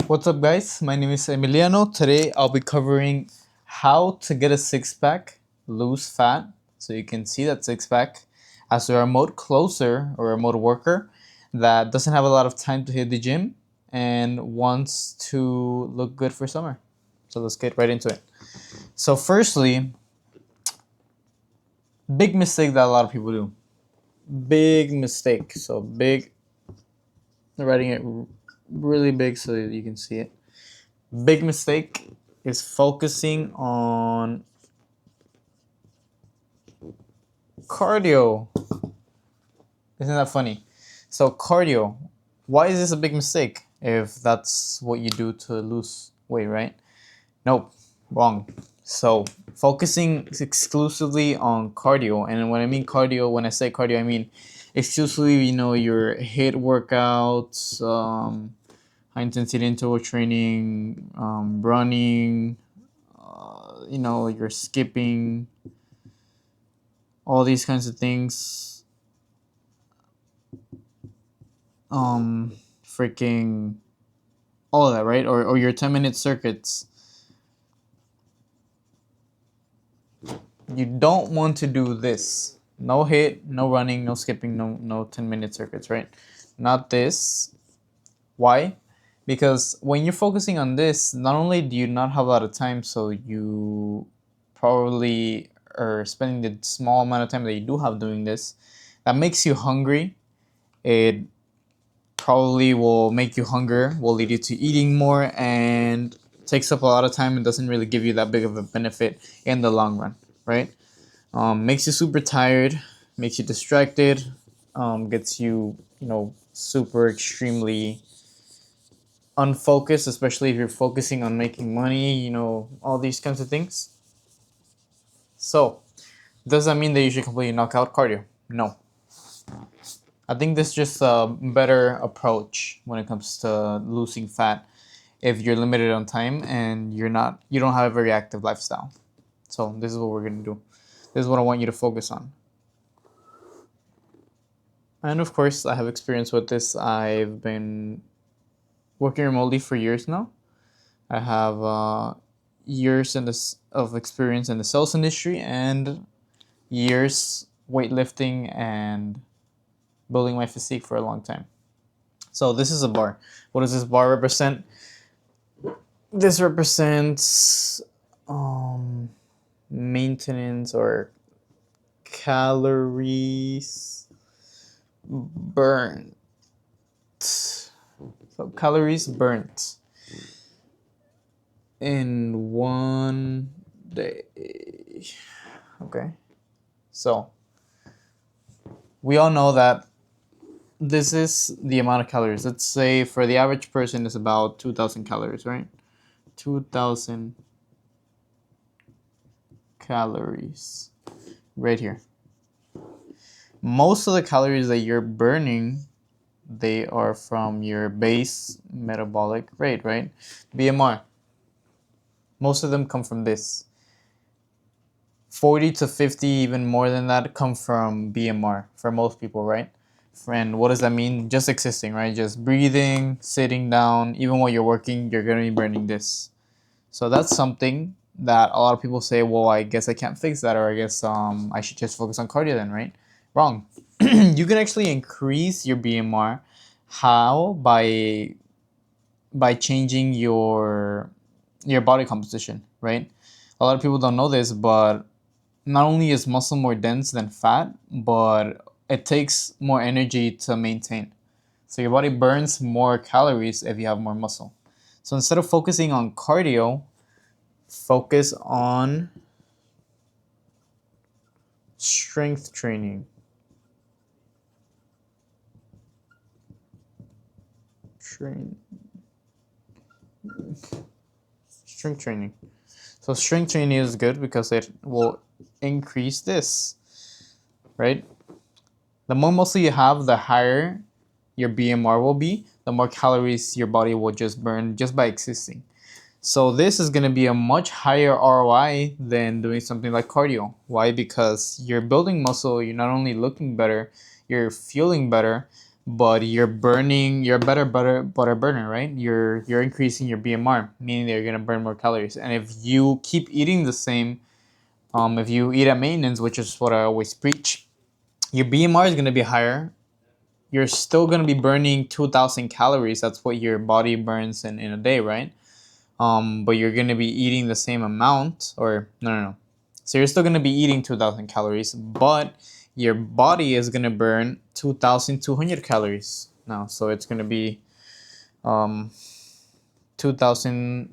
What's up, guys? My name is Emiliano. Today I'll be covering how to get a six-pack, lose fat, so you can see that six-pack as a remote closer or remote worker that doesn't have a lot of time to hit the gym and wants to look good for summer. So let's get right into it. So firstly, big mistake that a lot of people do. Big mistake. So big, writing it really big so you can see it. Big mistake is focusing on cardio. Isn't that funny? So cardio, why is this a big mistake if that's what you do to lose weight, right? Nope, wrong. So focusing exclusively on cardio, and when I mean cardio, when I say cardio, I mean exclusively, your HIIT workouts, high intensity interval training, running, you're skipping, all these kinds of things. Freaking all of that, right? Or your 10-minute circuits. You don't want to do this. No HIIT, no running, no skipping, no 10-minute circuits, right? Not this. Why? Because when you're focusing on this, not only do you not have a lot of time, so you probably are spending the small amount of time that you do have doing this, that makes you hungry. It probably will make you hunger, will lead you to eating more, and takes up a lot of time and doesn't really give you that big of a benefit in the long run, right? Makes you super tired, makes you distracted, gets you, super extremely unfocused, especially if you're focusing on making money, all these kinds of things. So, does that mean that you should completely knock out cardio? No. I think this is just a better approach when it comes to losing fat if you're limited on time and you don't have a very active lifestyle. So this is what we're gonna do. This is what I want you to focus on. And of course, I have experience with this. I've been working remotely for years now. I have years of experience in the sales industry and years weightlifting and building my physique for a long time. So this is a bar. What does this bar represent? This represents maintenance or calories burnt. So calories burnt in one day. Okay. So we all know that this is the amount of calories. Let's say for the average person is about 2,000 calories, right? 2,000 calories right here. Most of the calories that you're burning, they are from your base metabolic rate, right? BMR. Most of them come from this. 40 to 50, even more than that, come from BMR for most people, right? And what does that mean? Just existing, right? Just breathing, sitting down, even while you're working, you're going to be burning this. So that's something that a lot of people say, well, I guess I can't fix that, or I guess I should just focus on cardio then, right? Wrong. You can actually increase your BMR. How? By changing your body composition, right? A lot of people don't know this, but not only is muscle more dense than fat, but it takes more energy to maintain. So your body burns more calories if you have more muscle. So instead of focusing on cardio, focus on strength training. Strength training. So strength training is good because it will increase this, right? The more muscle you have, the higher your BMR will be, the more calories your body will just burn just by existing. So this is going to be a much higher ROI than doing something like cardio. Why? Because you're building muscle, you're not only looking better, you're feeling better, but you're a better butter burner, right? You're increasing your BMR, meaning that you're gonna burn more calories. And if you keep eating the same, if you eat at maintenance, which is what I always preach, your BMR is gonna be higher. You're still gonna be burning 2,000 calories. That's what your body burns in a day, right? But you're gonna be eating the same amount, or no. So you're still gonna be eating 2,000 calories, but your body is gonna burn 2,200 calories now. So it's gonna be 2,000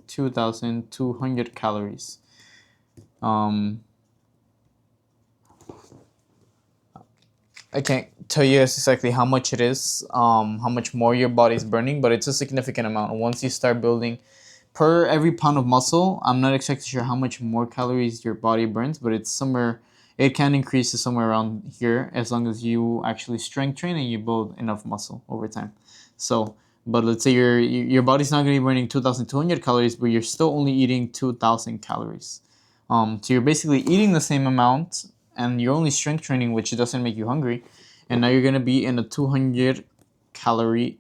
2,200 calories. Um, I can't tell you exactly how much it is, how much more your body's burning, but it's a significant amount. Once you start building, per every pound of muscle, I'm not exactly sure how much more calories your body burns, but it's somewhere, it can increase to somewhere around here as long as you actually strength train and you build enough muscle over time. So, but let's say your body's not going to be burning 2,200 calories, but you're still only eating 2,000 calories. So you're basically eating the same amount and you're only strength training, which doesn't make you hungry. And now you're going to be in a 200 calorie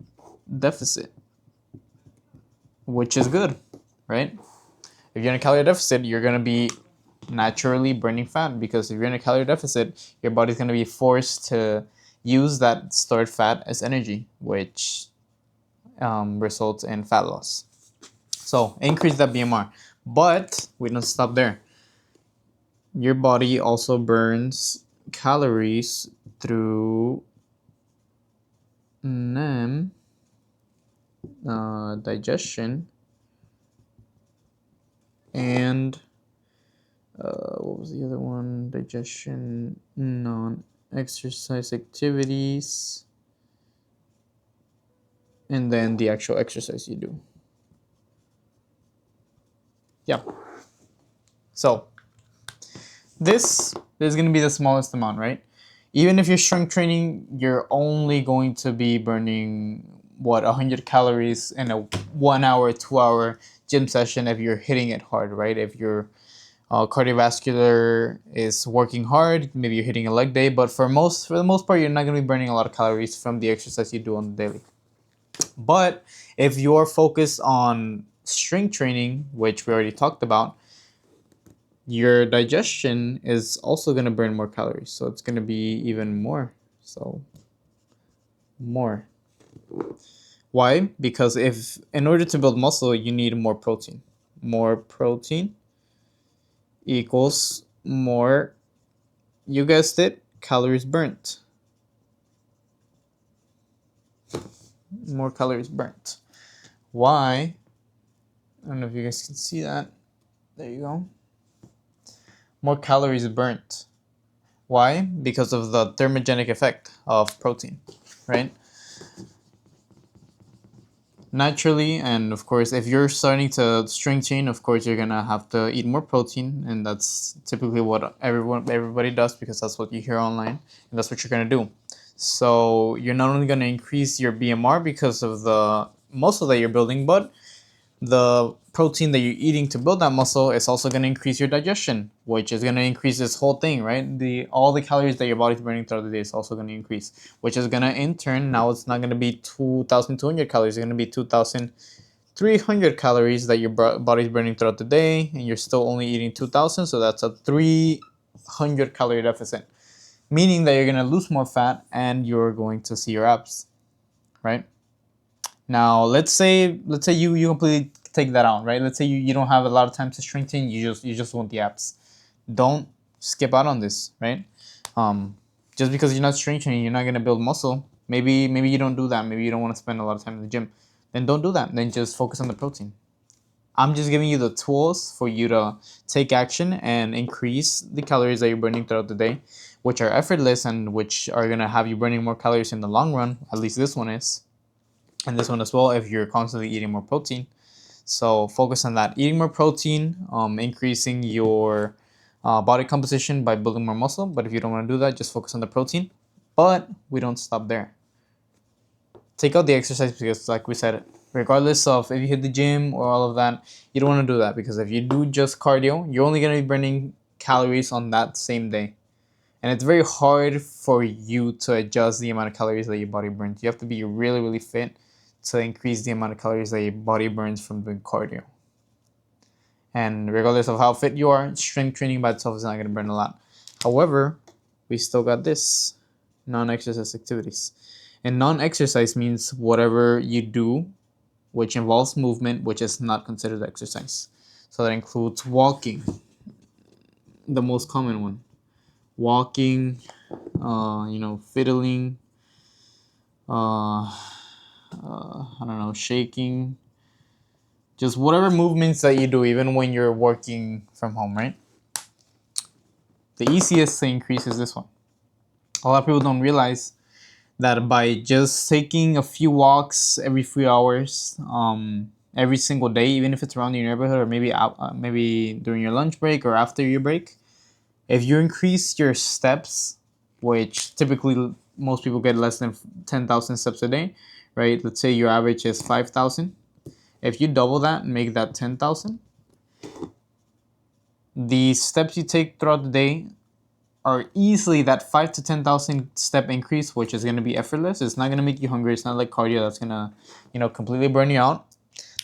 deficit, which is good, right? If you're in a calorie deficit, you're going to be naturally burning fat, because if you're in a calorie deficit, your body's going to be forced to use that stored fat as energy, which results in fat loss. So increase that BMR. But we don't stop there. Your body also burns calories through digestion and what was the other one? Digestion, non-exercise activities, and then the actual exercise you do. Yeah. So this is going to be the smallest amount, right? Even if you're strength training, you're only going to be burning 100 calories in a 1 hour, 2 hour gym session if you're hitting it hard, right? If your cardiovascular is working hard, maybe you're hitting a leg day, but for the most part, you're not going to be burning a lot of calories from the exercise you do on the daily. But if you're focused on strength training, which we already talked about, your digestion is also going to burn more calories. So it's going to be even more. So more. Why? Because if in order to build muscle, you need more protein. More protein equals more, you guessed it, calories burnt. More calories burnt. Why? I don't know if you guys can see that. There you go. More calories burnt. Why? Because of the thermogenic effect of protein, right? Naturally, and of course, if you're starting to strength train, of course, you're gonna have to eat more protein, and that's typically what everybody does, because that's what you hear online, and that's what you're gonna do. So you're not only gonna increase your BMR because of the muscle that you're building, but the protein that you're eating to build that muscle is also going to increase your digestion, which is going to increase this whole thing, right? All the calories that your body's burning throughout the day is also going to increase, which is going to, in turn, now it's not going to be 2,200 calories, it's going to be 2,300 calories that your body's burning throughout the day, and you're still only eating 2,000, so that's a 300 calorie deficit, meaning that you're going to lose more fat and you're going to see your abs, right? Now, let's say you completely take that out, right? Let's say you don't have a lot of time to strengthen, you just want the abs. Don't skip out on this, right? Just because you're not strengthening, you're not gonna build muscle. Maybe you don't do that. Maybe you don't want to spend a lot of time in the gym. Then don't do that. Then just focus on the protein. I'm just giving you the tools for you to take action and increase the calories that you're burning throughout the day, which are effortless and which are gonna have you burning more calories in the long run. At least this one is. And this one as well if you're constantly eating more protein. So focus on that, eating more protein, increasing your body composition by building more muscle. But if you don't want to do that, just focus on the protein. But we don't stop there. Take out the exercise, because like we said, regardless of if you hit the gym or all of that, you don't want to do that, because if you do just cardio, you're only going to be burning calories on that same day. And it's very hard for you to adjust the amount of calories that your body burns. You have to be really, really fit to increase the amount of calories that your body burns from doing cardio. And regardless of how fit you are, strength training by itself is not going to burn a lot. However, we still got this, non-exercise activities. And non-exercise means whatever you do which involves movement, which is not considered exercise. So that includes walking, the most common one. Walking, fiddling, I don't know, shaking, just whatever movements that you do, even when you're working from home, right? The easiest to increase is this one. A lot of people don't realize that by just taking a few walks every few hours, every single day, even if it's around your neighborhood or maybe maybe during your lunch break or after your break, if you increase your steps, which typically most people get less than 10,000 steps a day, right? Let's say your average is 5,000. If you double that and make that 10,000, the steps you take throughout the day are easily that 5 to 10,000 step increase, which is going to be effortless. It's not going to make you hungry. It's not like cardio that's going to, completely burn you out.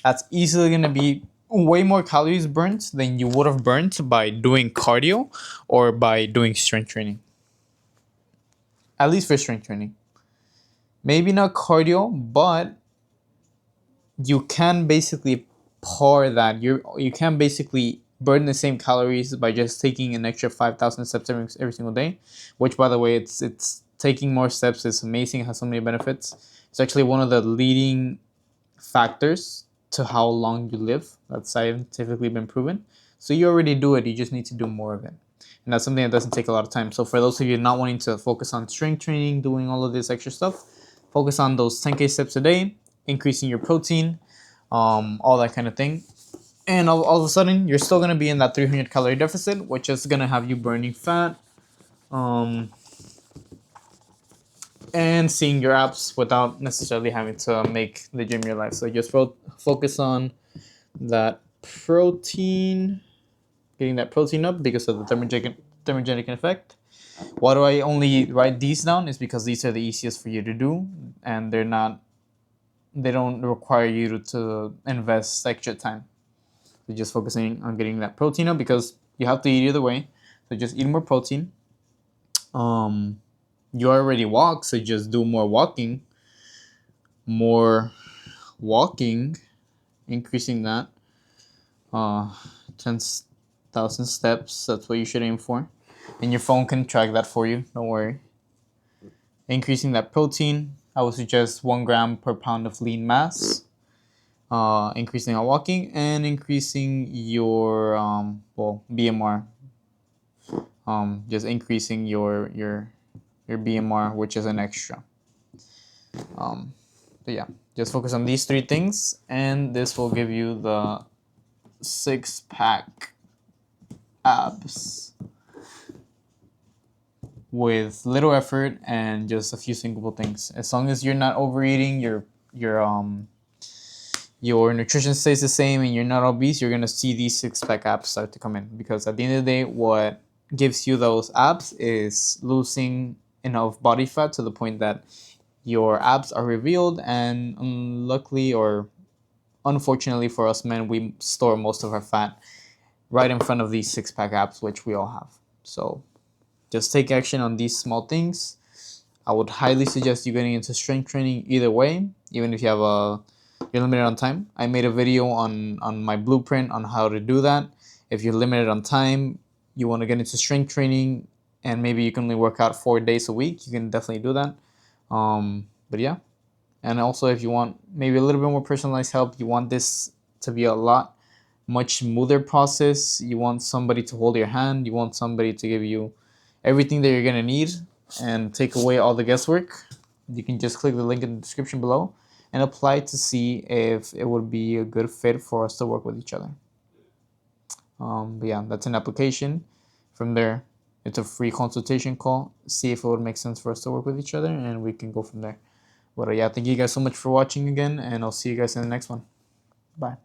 That's easily going to be way more calories burnt than you would have burnt by doing cardio or by doing strength training. At least for strength training. Maybe not cardio, but you can basically par that. You can basically burn the same calories by just taking an extra 5,000 steps every single day, which, by the way, it's taking more steps is amazing. It has so many benefits. It's actually one of the leading factors to how long you live. That's scientifically been proven. So you already do it. You just need to do more of it. And that's something that doesn't take a lot of time. So for those of you not wanting to focus on strength training, doing all of this extra stuff, focus on those 10K steps a day, increasing your protein, all that kind of thing. And all of a sudden, you're still going to be in that 300 calorie deficit, which is going to have you burning fat and seeing your abs without necessarily having to make the gym your life. So just focus on that protein, getting that protein up because of the thermogenic effect. Why do I only write these down? Is because these are the easiest for you to do, and they don't require you to invest extra time. So just focusing on getting that protein up because you have to eat either way. So just eat more protein. You already walk, so just do more walking. More walking, increasing that. 10,000 steps. That's what you should aim for. And your phone can track that for you. Don't worry. Increasing that protein. I would suggest 1 gram per pound of lean mass. Increasing our walking and increasing your BMR. Just increasing your BMR, which is an extra. But yeah, just focus on these 3 things, and this will give you the 6-pack abs with little effort and just a few simple things. As long as you're not overeating, your nutrition stays the same and you're not obese, you're gonna see these 6-pack abs start to come in. Because at the end of the day, what gives you those abs is losing enough body fat to the point that your abs are revealed. And luckily or unfortunately for us men, we store most of our fat right in front of these 6-pack abs, which we all have. So just take action on these small things. I would highly suggest you getting into strength training either way, even if you're limited on time. I made a video on my blueprint on how to do that. If you're limited on time, you want to get into strength training, and maybe you can only work out 4 days a week, you can definitely do that. But yeah, and also if you want maybe a little bit more personalized help, you want this to be a much smoother process, you want somebody to hold your hand, you want somebody to give you everything that you're going to need and take away all the guesswork, you can just click the link in the description below and apply to see if it would be a good fit for us to work with each other. But yeah, that's an application. From there, it's a free consultation call. See if it would make sense for us to work with each other, and we can go from there. But yeah, thank you guys so much for watching again, and I'll see you guys in the next one. Bye.